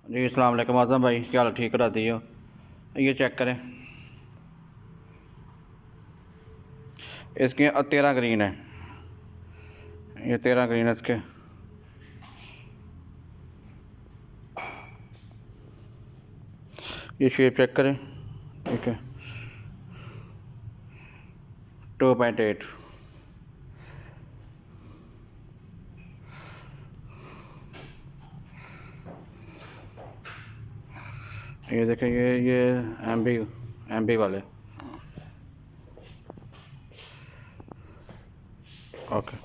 जी अस्सलाम वालेकुम आज़म भाई, क्या हाल? ठीक करा दी हो? ये चेक करें, इसके 13 ग्रीन है, ये 13 ग्रीन है इसके। ये शेप चेक करें, ठीक है, 2.8। ये देखें, ये एम बी वाले। ओके।